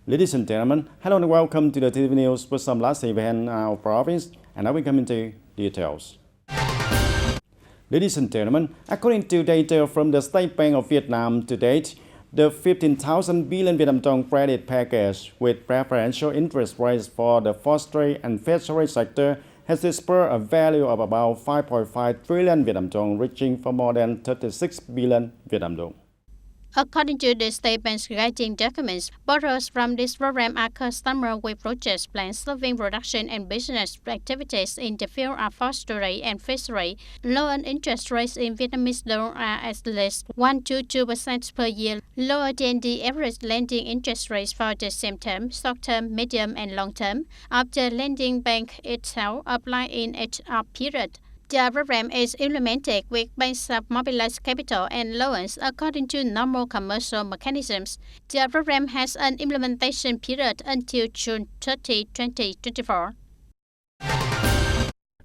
Ladies and gentlemen, hello and welcome to the TTV News with some last event in our province, and now we come into details. Ladies and gentlemen, according to data from the State Bank of Vietnam to date, the 15,000 billion Vietnam dong credit package with preferential interest rates for the forestry and fishery sector has dispersed a value of about 5.5 trillion Vietnam dong, reaching for more than 36 billion Vietnam dong. According to the State Bank's guiding documents, borrowers from this program are customers with project plans serving production and business activities in the field of forestry and fishery. Loan interest rates in Vietnamese dong are at least 1 to 2% per year, lower than the average lending interest rates for the same term, short term, medium, and long term, of the lending bank itself applied in each period. The program is implemented with banks of mobilized capital and loans according to normal commercial mechanisms. The program has an implementation period until June 30, 2024.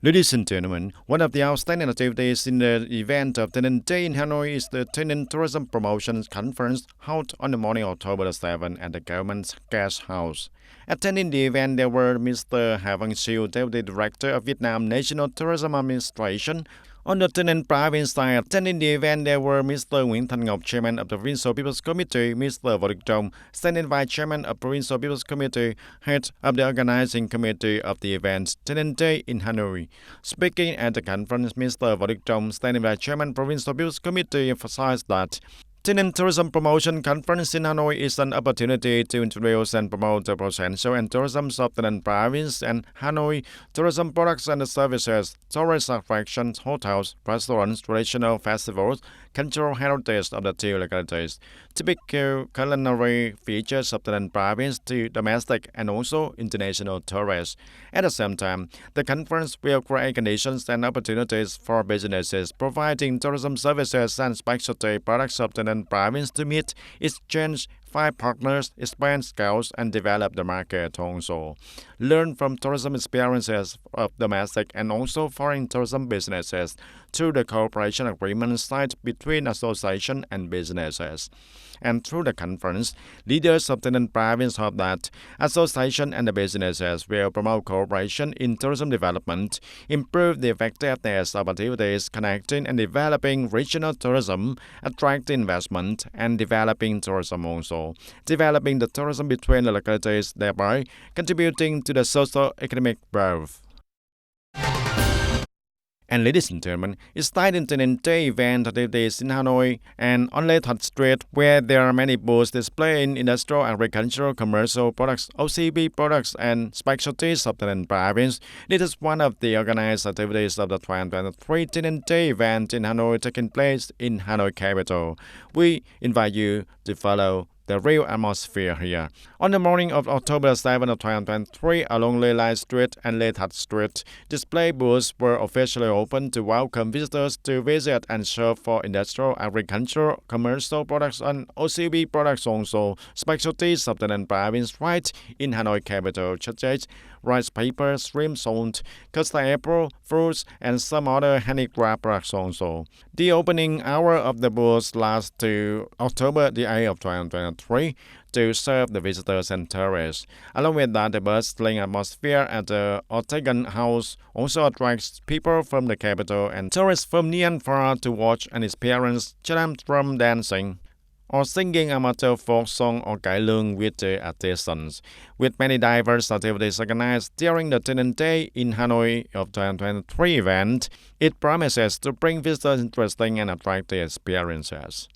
Ladies and gentlemen, one of the outstanding activities in the event of TayNinhTV in Hanoi is the TayNinh Tourism Promotion Conference held on the morning of October 7 at the government's guest house. Attending the event, there were Mr. Havang Siu, Deputy Director of Vietnam National Tourism Administration. On the TayNinh province side, attending the event, there were Mr. Nguyễn Thanh Ngọc, Chairman of the Provincial People's Committee, Mr. Võ Đức Trong, Standing Vice Chairman of Provincial People's Committee, Head of the Organizing Committee of the event, TayNinhTV in Hanoi. Speaking at the conference, Mr. Võ Đức Trong, Standing Vice Chairman, Provincial People's Committee, emphasized that TayNinh Tourism Promotion Conference in Hanoi is an opportunity to introduce and promote the potential and tourism of TayNinh Province and Hanoi, tourism products and services, tourist attractions, hotels, restaurants, traditional festivals, cultural heritage of the two localities, typical culinary features of TayNinh Province to domestic and also international tourists. At the same time, the conference will create conditions and opportunities for businesses providing tourism services and specialty products of TayNinh Province to meet, exchange, find partners, expand skills, and develop the market also. Learn from tourism experiences of domestic and also foreign tourism businesses through the cooperation agreement signed between association and businesses. And through the conference, leaders of TayNinh Province hope that association and the businesses will promote cooperation in tourism development, improve the effectiveness of activities connecting and developing regional tourism, attracting investment, and developing tourism also, developing the tourism between the localities, thereby contributing to the socio-economic growth. And ladies and gentlemen, it's tied into the event activities in Hanoi and on Lê Thật Street, where there are many booths displaying industrial, agricultural, commercial products, OCB products, and specialties of the TayNinh Province. This is one of the organized activities of the 2023 TayNinhTV event in Hanoi taking place in Hanoi capital. We invite you to follow the real atmosphere here. On the morning of October 7 of 2023, along Lê Lai Street and Lê Thật Street, display booths were officially opened to welcome visitors to visit and shop for industrial, agricultural, commercial products and OCB products also, specialties of the TayNinh Province right in Hanoi capital, such as rice paper, shrimp salt, custard apple, fruits, and some other handicraft products also. The opening hour of the booth lasts to October the 8th of 2023 to serve the visitors and tourists. Along with that, the bustling atmosphere at the Octagon House also attracts people from the capital and tourists from near and far to watch and experience charm from dancing or singing amateur folk song or cải lương with the artisans. With many diverse activities organized during the TayNinhTV in Hanoi of 2023 event, it promises to bring visitors interesting and attractive experiences.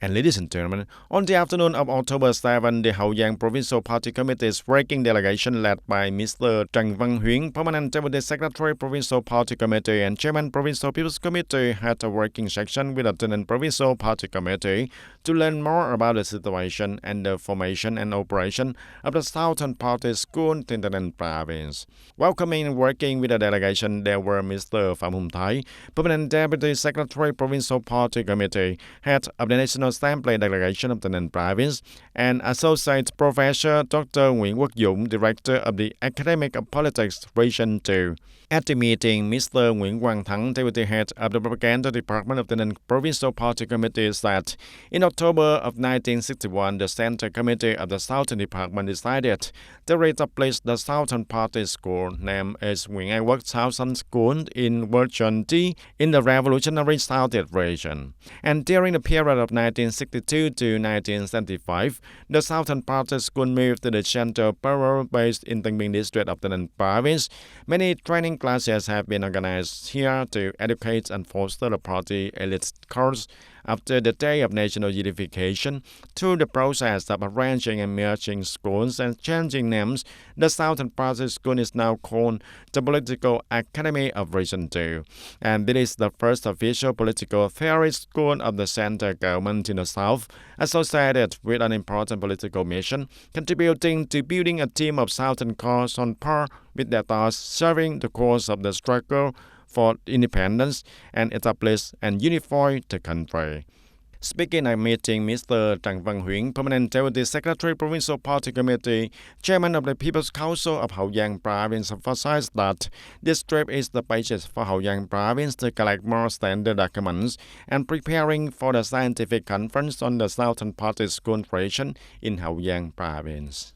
And ladies and gentlemen, on the afternoon of October 7, the Hậu Giang Provincial Party Committee's working delegation led by Mr. Trần Văn Huyến, Permanent Deputy Secretary Provincial Party Committee and Chairman Provincial People's Committee, had a working session with the TayNinh Provincial Party Committee to learn more about the situation and the formation and operation of the Southern Party School in TayNinh Province. Welcoming and working with the delegation, there were Mr. Phạm Hùng Thái, Permanent Deputy Secretary Provincial Party Committee, Head of the National Assembly delegation of the Ninh province, and Associate Professor Dr. Nguyễn Quốc Dũng, Director of the Academic of Politics Region 2. At the meeting, Mr. Nguyễn Quang Thắng, Deputy Head of the Propaganda Department of the Ninh Provincial Party Committee, said, in October of 1961, the Central Committee of the Southern Department decided to reestablish the Southern Party School, named as Nguyễn Ái Quốc Southern School in Version D in the Revolutionary Southeast region. And during the period of 1962 to 1975, the Southern Party School moved to the Central Borough based in Tân Biên district of the Ninh province. Many training classes have been organized here to educate and foster the party elite course after the Day of National Unification. Through the process of arranging and merging schools and changing names, the Southern Party School is now called the Political Academy of Region 2. And this is the first official political theory school of the central government in the South, associated with an important political mission, contributing to building a team of Southern cause on par with their tasks, serving the cause of the struggle for independence and establish and unify the country. Speaking at a meeting, Mr. Trần Văn Huynh, Permanent Deputy Secretary, Provincial Party Committee, Chairman of the People's Council of Hậu Giang Province, emphasized that this trip is the basis for Hậu Giang Province to collect more standard documents and preparing for the scientific conference on the Southern Party School creation in Hậu Giang Province.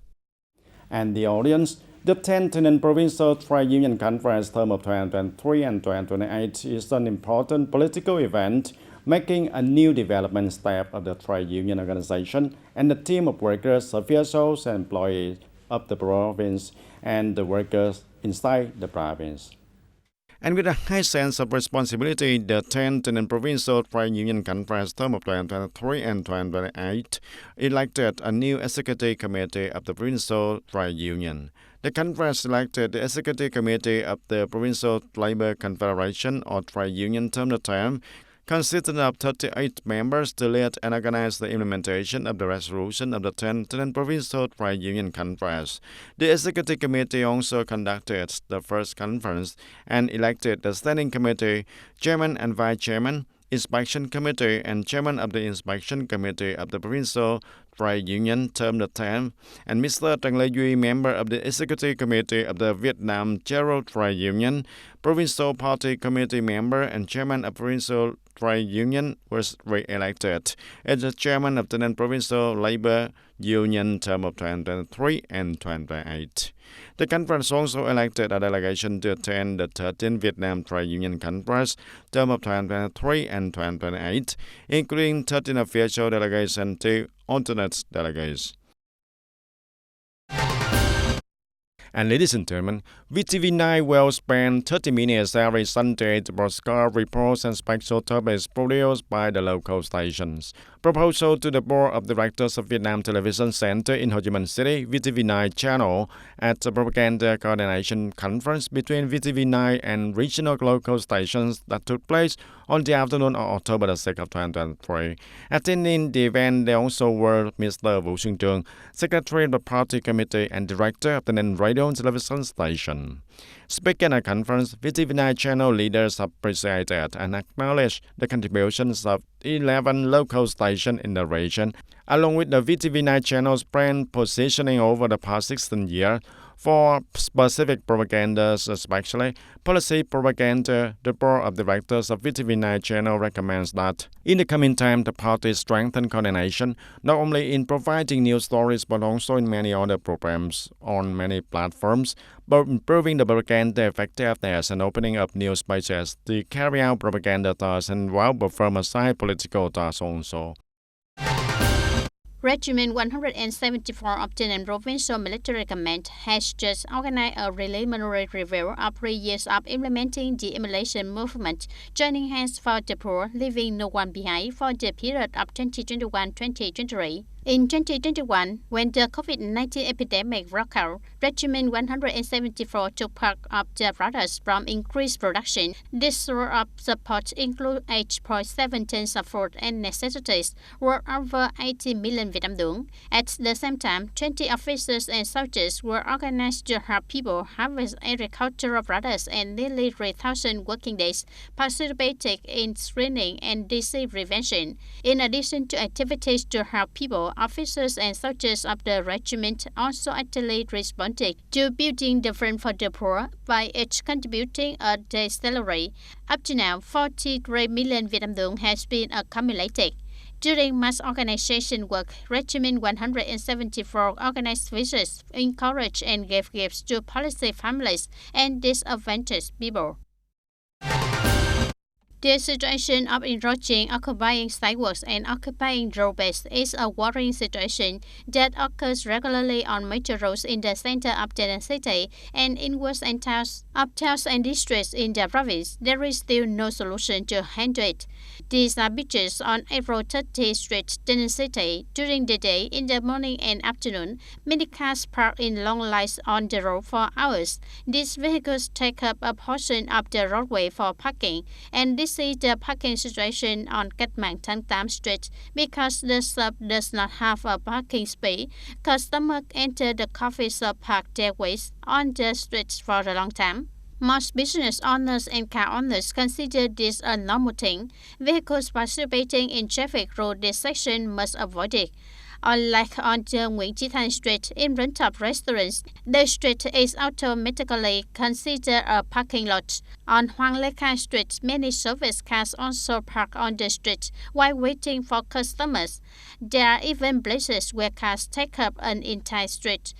And the audience, the 10th Ninh Provincial Trade Union Conference term of 2023 and 2028 is an important political event, making a new development step of the trade union organization and the team of workers, officials, and employees of the province and the workers inside the province. And with a high sense of responsibility, the 10th Ninh Provincial Trade Union Conference term of 2023 and 2028 elected a new executive committee of the Provincial Trade Union. The conference elected the Executive Committee of the Provincial Labour Confederation or Trade Union term of term, consisting of 38 members to lead and organize the implementation of the resolution of the 10th Ninh Provincial Trade Union Conference. The Executive Committee also conducted the first conference and elected the Standing Committee, Chairman and Vice Chairman, Inspection Committee, and Chairman of the Inspection Committee of the Provincial Trade Union term of term, and Mr. Trần Lê Duy, member of the Executive Committee of the Vietnam General Trade Union, Provincial Party Committee member and Chairman of Provincial Trade Union, was re-elected as the Chairman of the Ninh Provincial Labour Union term of 2023 and 2028. The conference also elected a delegation to attend the 13th Vietnam Trade Union Conference term of 2023 and 2028, including 13 official delegates and 2 alternate delegates. And ladies and gentlemen, VTV9 will spend 30 minutes every Sunday to broadcast reports and special topics produced by the local stations. Proposal to the Board of Directors of Vietnam Television Center in Ho Chi Minh City, VTV9 channel, at the Propaganda Coordination Conference between VTV9 and regional local stations that took place on the afternoon of October the 6th of 2023. Attending the event, there also were Mr. Vũ Xuân Trường, Secretary of the Party Committee and Director of the Ninh Radio and Television Station. Speaking at a conference, VTV9 channel leaders appreciated and acknowledged the contributions of 11 local stations in the region, along with the VTV9 channel's brand positioning over the past 16 years. For specific propaganda, especially policy propaganda, the Board of Directors of VTV9 channel recommends that in the coming time, the party strengthen coordination, not only in providing news stories but also in many other programs on many platforms, but improving the propaganda effectiveness and opening up new spaces to carry out propaganda tasks and while perform aside political tasks also. Regiment 174 of the Ninh Provincial Military Command has just organized a preliminary review of 3 years of implementing the emulation movement, joining hands for the poor, leaving no one behind for the period of 2021-2023. In 2021, when the COVID-19 epidemic broke out, Regiment 174 took part of the products from increased production. This sort of support includes 8.7 tons of food and necessities, worth over 80 million Vietnam dong. At the same time, 20 officers and soldiers were organized to help people harvest agricultural products, and nearly 3,000 working days participated in screening and disease prevention. In addition to activities to help people, officers and soldiers of the regiment also actively responded to building the front for the poor by each contributing a day's salary. Up to now, 43 million Vietnam dong has been accumulated. During mass organization work, Regiment 174 organized visits, encouraged and gave gifts to policy families and disadvantaged people. The situation of encroaching, occupying sidewalks and occupying roadways is a worrying situation that occurs regularly on major roads in the center of the city and in wards and towns and districts in the province. There is still no solution to handle it. These are pictures on April 30th Street, the city. During the day, in the morning and afternoon, many cars park in long lines on the road for hours. These vehicles take up a portion of the roadway for parking, and this is the parking situation on Cách Mạng tháng 8 Street. Because the shop does not have a parking space, customers enter the coffee shop park their ways on the streets for a long time. Most business owners and car owners consider this a normal thing. Vehicles participating in traffic road this section must avoid it. Unlike on the Nguyễn Chí Thanh Street in front of restaurants, the street is automatically considered a parking lot. On Hoàng Lê Khai Street, many service cars also park on the street while waiting for customers. There are even places where cars take up an entire street.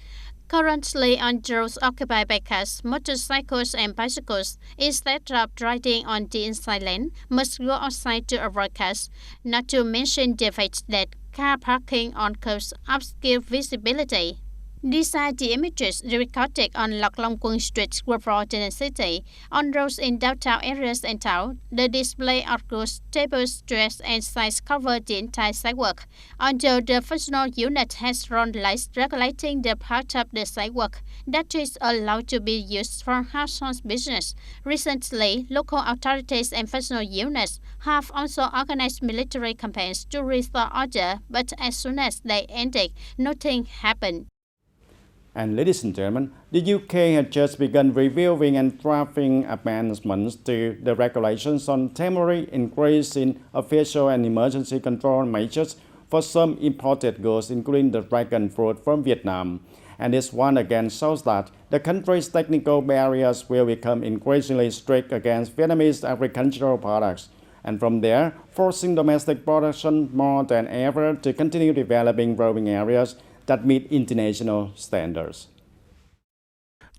Currently, on roads occupied by cars, motorcycles and bicycles, instead of riding on the inside lane, must go outside to avoid cars, not to mention the fact that car parking on curbs obscure visibility. These are the images recorded on Loc Long Quân Street, Guapo, in the city. On roads in downtown areas and town, the display of goods, tables, chairs, and signs cover the entire sidewalk. Although the functional unit has run lights regulating the part of the sidewalk that is allowed to be used for household business, recently, local authorities and functional units have also organized military campaigns to restore order, but as soon as they ended, nothing happened. And ladies and gentlemen, the UK had just begun reviewing and drafting amendments to the regulations on temporary increase in official and emergency control measures for some imported goods, including the dragon fruit from Vietnam. And this one again shows that the country's technical barriers will become increasingly strict against Vietnamese agricultural products, and from there, forcing domestic production more than ever to continue developing growing areas that meet international standards.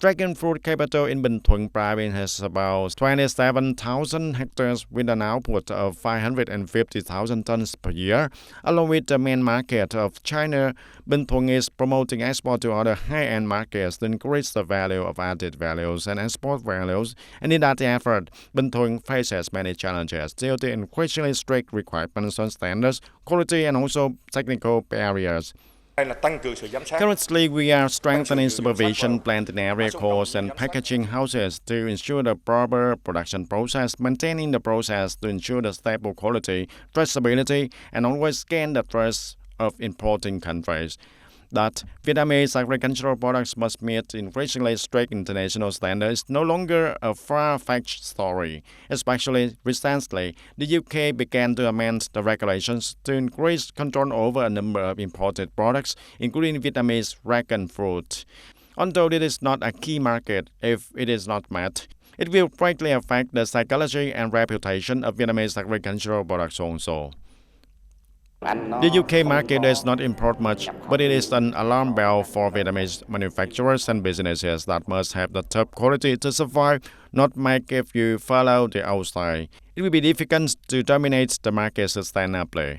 Dragon fruit capital in Bình Thuận province has about 27,000 hectares with an output of 550,000 tons per year. Along with the main market of China, Bình Thuận is promoting export to other high-end markets to increase the value of added values and export values. And in that effort, Bình Thuận faces many challenges due to increasingly strict requirements on standards, quality, and also technical barriers. Currently, we are strengthening supervision, planting area costs, and packaging houses to ensure the proper production process, maintaining the process to ensure the stable quality, traceability, and always gain the trust of importing countries. That Vietnamese agricultural products must meet increasingly strict international standards is no longer a far-fetched story. Especially recently, the UK began to amend the regulations to increase control over a number of imported products, including Vietnamese dragon fruit. Although it is not a key market, if it is not met, it will greatly affect the psychology and reputation of Vietnamese agricultural products also. The UK market does not import much, but it is an alarm bell for Vietnamese manufacturers and businesses that must have the top quality to survive, not make if you follow the outside. It will be difficult to dominate the market sustainably.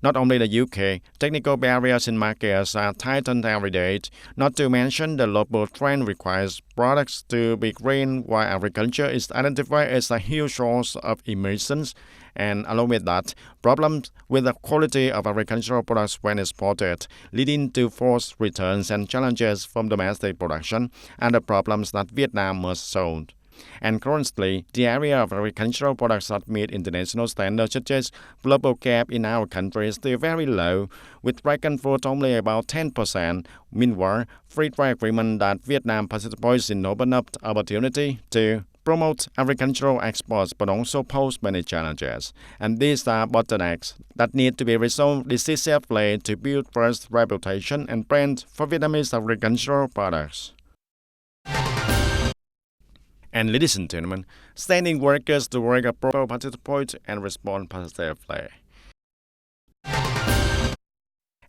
Not only the UK, technical barriers in markets are tightened every day, not to mention the local trend requires products to be green while agriculture is identified as a huge source of emissions and along with that, problems with the quality of agricultural products when exported, leading to forced returns and challenges from domestic production, and the problems that Vietnam must solve. And currently, the area of agricultural products that meet international standards such as global gap in our country is still very low, with reckon for only about 10%. Meanwhile, free trade agreement that Vietnam participates in open up opportunity to promote agricultural exports but also pose many challenges. And these are bottlenecks that need to be resolved decisively to build first reputation and brand for Vietnamese agricultural products. And ladies and gentlemen, standing workers to work a proper participate and respond positively.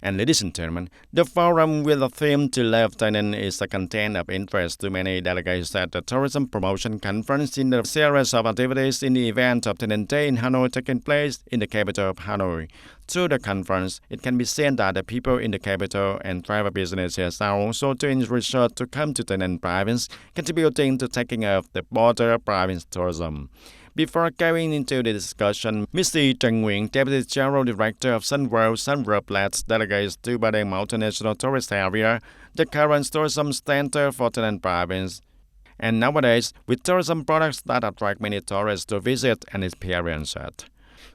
And ladies and gentlemen, the forum with the theme to love Thailand is a content of interest to many delegates at the Tourism Promotion Conference in the series of activities in the event of Thailand Day in Hanoi taking place in the capital of Hanoi. Through the conference, it can be seen that the people in the capital and travel businesses are also doing research to come to Thailand province, contributing to taking off the border province tourism. Before going into the discussion, Mr. Trần Nguyễn, Deputy General Director of Sun World Labs, delegates to Ba Đen Mountain National Tourist Area, the current tourism center for Thailand province. And nowadays, with tourism products that attract many tourists to visit and experience it.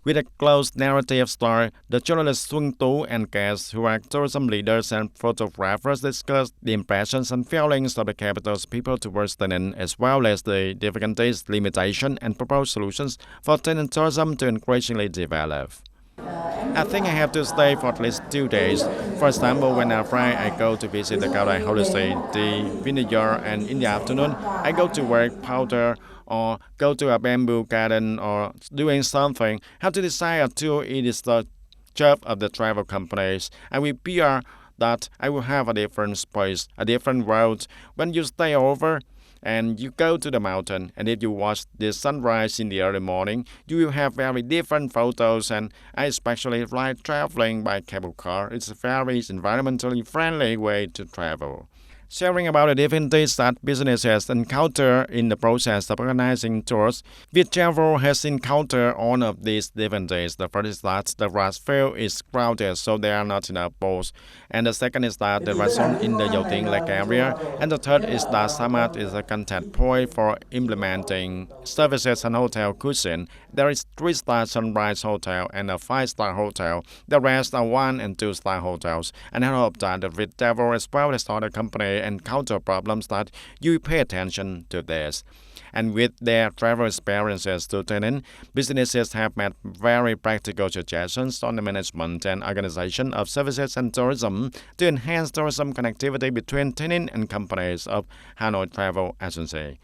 With a close narrative story, the journalists Xuân Tú and guests who are tourism leaders and photographers discuss the impressions and feelings of the capital's people towards Thailand, as well as the difficulties, limitations, and proposed solutions for Thailand tourism to increasingly develop. I think I have to stay for at least 2 days. For example, when I fly, I go to visit the Cao Holy See, the vineyard, and in the afternoon, I go to work powder or go to a bamboo garden or doing something. How to decide a tour, it is the job of the travel companies. I will fear that I will have a different space, a different road. When you stay over, and you go to the mountain, and if you watch the sunrise in the early morning, you will have very different photos, and I especially like traveling by cable car. It's a very environmentally friendly way to travel. Sharing about the difficulties that businesses encounter in the process of organizing tours, Viettravel has encountered all of these difficulties. The first is that the rice field is crowded, so there are not enough boats. And the second is that the restaurant in the Dầu Tiếng Lake area. And the third is that Samat is a contact point for implementing services and hotel cuisine. There is 3-star Sunrise Hotel and a 5-star hotel. The rest are 1- and 2-star hotels. And I hope that the Viettravel as well as other companies encounter problems that you pay attention to this. And with their travel experiences to Thailand, businesses have made very practical suggestions on the management and organization of services and tourism to enhance tourism connectivity between Thailand and companies of Hanoi Travel Agency.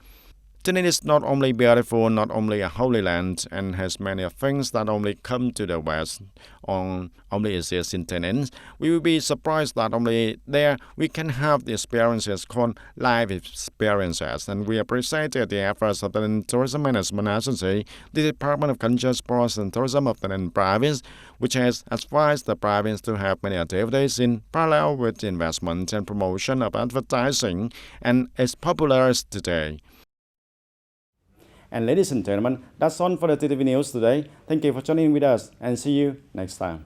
Thailand is not only beautiful, not only a holy land, and has many things that only come to the West, or only exist in Thailand. We will be surprised that only there we can have the experiences called life experiences, and we appreciated the efforts of the Tourism Management Agency, the Department of Culture, Sports and Tourism of Thailand Province, which has advised the province to have many activities in parallel with the investment and promotion of advertising, and is popular today. And ladies and gentlemen, that's all for the TTV News today. Thank you for joining with us and see you next time.